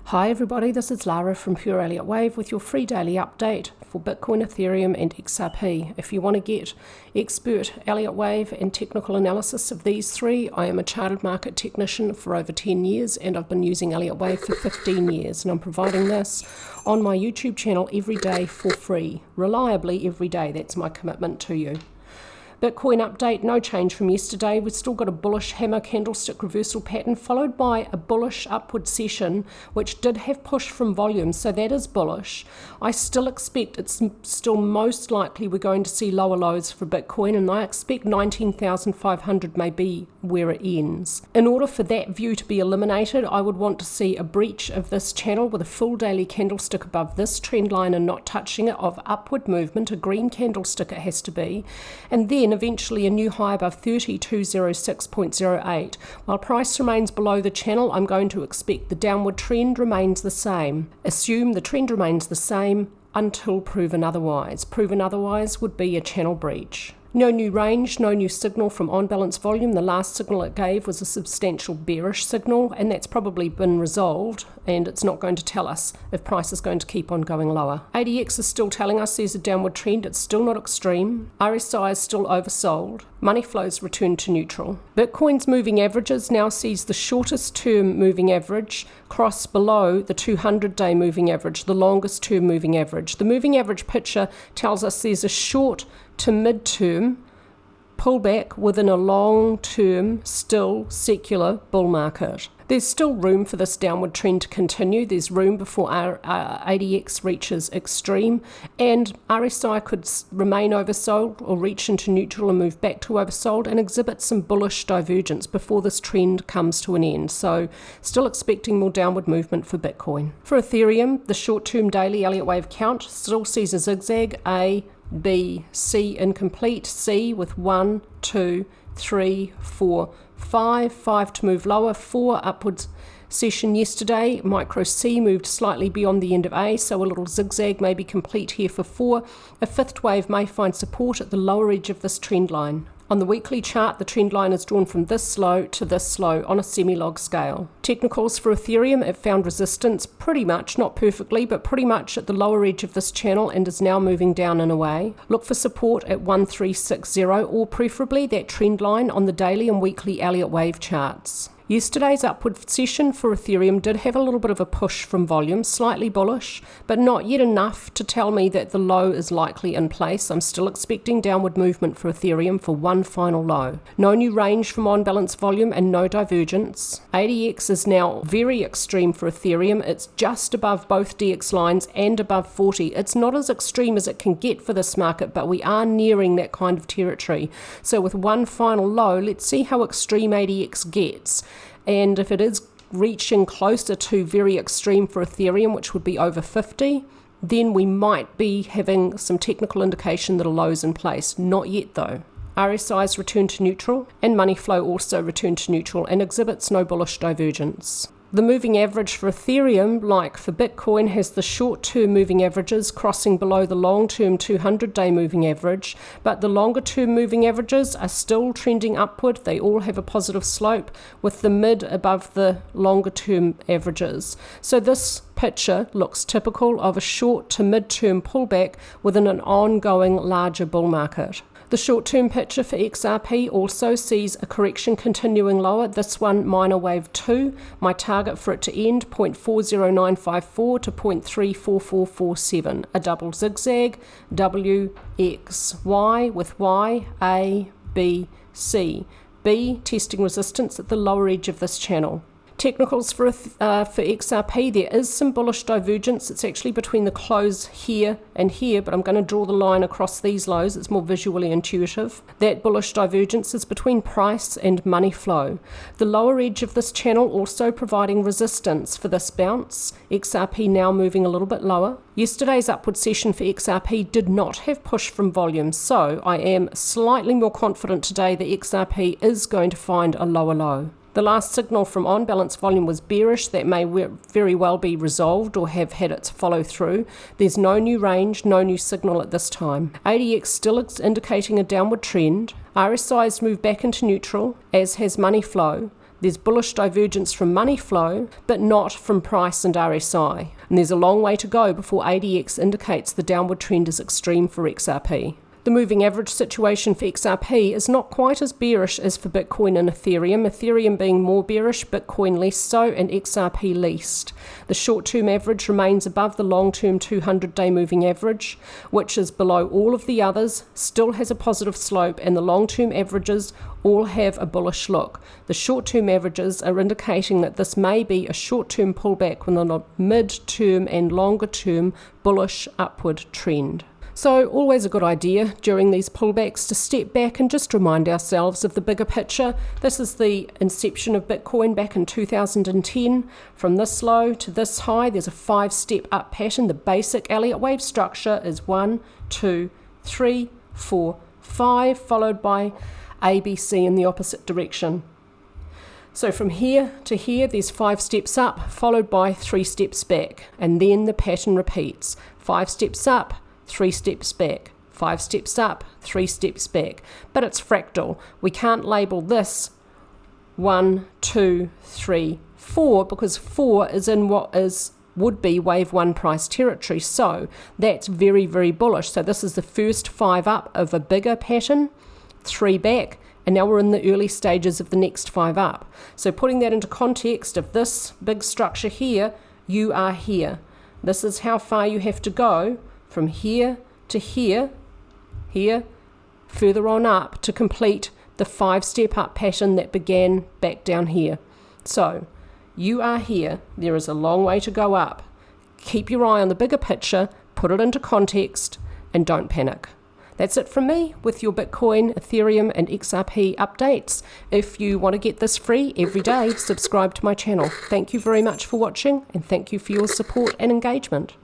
Hi everybody, this is Lara from Pure Elliott Wave with your free daily update for Bitcoin, Ethereum and XRP. If you want to get expert Elliott Wave and technical analysis of these three, I am a chartered market technician for over 10 years and I've been using Elliott Wave for 15 years and I'm providing this on my YouTube channel every day for free, reliably every day. That's my commitment to you. Bitcoin update, no change from yesterday. We've still got a bullish hammer candlestick reversal pattern followed by a bullish upward session which did have push from volume, so that is bullish. I still expect it's still most likely we're going to see lower lows for Bitcoin, and I expect 19,500 may be where it ends. In order for that view to be eliminated, I would want to see a breach of this channel with a full daily candlestick above this trend line and not touching it of upward movement, a green candlestick it has to be, and then eventually a new high above 3206.08. While price remains below the channel, I'm going to expect the downward trend remains the same. Assume the trend remains the same until proven otherwise. Proven otherwise would be a channel breach. No new range, no new signal from on-balance volume. The last signal it gave was a substantial bearish signal, and that's probably been resolved, and it's not going to tell us if price is going to keep on going lower. ADX is still telling us there's a downward trend. It's still not extreme. RSI is still oversold. Money flows return to neutral. Bitcoin's moving averages now sees the shortest term moving average cross below the 200-day moving average, the longest term moving average. The moving average picture tells us there's a short to mid-term pullback within a long-term, still secular bull market. There's still room for this downward trend to continue. There's room before ADX reaches extreme, and RSI could remain oversold or reach into neutral and move back to oversold and exhibit some bullish divergence before this trend comes to an end. So still expecting more downward movement for Bitcoin. For Ethereum, the short-term daily Elliott Wave count still sees a zigzag, A, B, C incomplete, C with 1, 2, 3, 4, 5 to move lower, 4 upwards session yesterday. Micro C moved slightly beyond the end of A, so a little zigzag may be complete here for 4. A fifth wave may find support at the lower edge of this trend line. On the weekly chart, the trend line is drawn from this low to this low on a semi-log scale. Technicals for Ethereum, it found resistance pretty much, not perfectly, but pretty much at the lower edge of this channel and is now moving down and away. Look for support at 1360 or preferably that trend line on the daily and weekly Elliott Wave charts. Yesterday's upward session for Ethereum did have a little bit of a push from volume, slightly bullish, but not yet enough to tell me that the low is likely in place. I'm still expecting downward movement for Ethereum for one final low. No new range from on-balance volume and no divergence. ADX is now very extreme for Ethereum. It's just above both DX lines and above 40. It's not as extreme as it can get for this market, but we are nearing that kind of territory. So with one final low, let's see how extreme ADX gets. And if it is reaching closer to very extreme for Ethereum, which would be over 50, then we might be having some technical indication that a low's in place. Not yet though. RSI's return to neutral and money flow also return to neutral and exhibits no bullish divergence. The moving average for Ethereum, like for Bitcoin, has the short-term moving averages crossing below the long-term 200-day moving average, but the longer-term moving averages are still trending upward. They all have a positive slope, with the mid above the longer-term averages. So this picture looks typical of a short to mid-term pullback within an ongoing larger bull market. The short-term picture for XRP also sees a correction continuing lower, this one minor wave 2. My target for it to end 0.40954 to 0.34447. A double zigzag, W, X, Y with Y, A, B, C. B testing resistance at the lower edge of this channel. Technicals for XRP, there is some bullish divergence. It's actually between the close here and here, but I'm going to draw the line across these lows. It's more visually intuitive. That bullish divergence is between price and money flow. The lower edge of this channel also providing resistance for this bounce. XRP now moving a little bit lower. Yesterday's upward session for XRP did not have push from volume, so I am slightly more confident today that XRP is going to find a lower low. The last signal from on-balance volume was bearish. That may very well be resolved or have had its follow through. There's no new range, no new signal at this time. ADX still indicating a downward trend. RSI's moved back into neutral, as has money flow. There's bullish divergence from money flow, but not from price and RSI. And there's a long way to go before ADX indicates the downward trend is extreme for XRP. The moving average situation for XRP is not quite as bearish as for Bitcoin and Ethereum, Ethereum being more bearish, Bitcoin less so, and XRP least. The short-term average remains above the long-term 200-day moving average, which is below all of the others, still has a positive slope, and the long-term averages all have a bullish look. The short-term averages are indicating that this may be a short-term pullback with a mid-term and longer-term bullish upward trend. So always a good idea during these pullbacks to step back and just remind ourselves of the bigger picture. This is the inception of Bitcoin back in 2010. From this low to this high, there's a 5-step up pattern. The basic Elliott wave structure is 1, 2, 3, 4, 5, followed by ABC in the opposite direction. So from here to here, there's 5 steps up, followed by 3 steps back, and then the pattern repeats. 5 steps up, 3 steps back, 5 steps up, 3 steps back. But it's fractal. We can't label this 1, 2, 3, 4 because 4 is in what would be wave 1 price territory. So that's very, very bullish. So this is the first 5 up of a bigger pattern, 3 back, and now we're in the early stages of the next 5 up. So putting that into context of this big structure here, you are here. This is how far you have to go from here to here, further on up to complete the 5-step up pattern that began back down here. So you are here. There is a long way to go up. Keep your eye on the bigger picture, put it into context, and don't panic. That's it from me with your Bitcoin, Ethereum, and XRP updates. If you want to get this free every day, subscribe to my channel. Thank you very much for watching, and thank you for your support and engagement.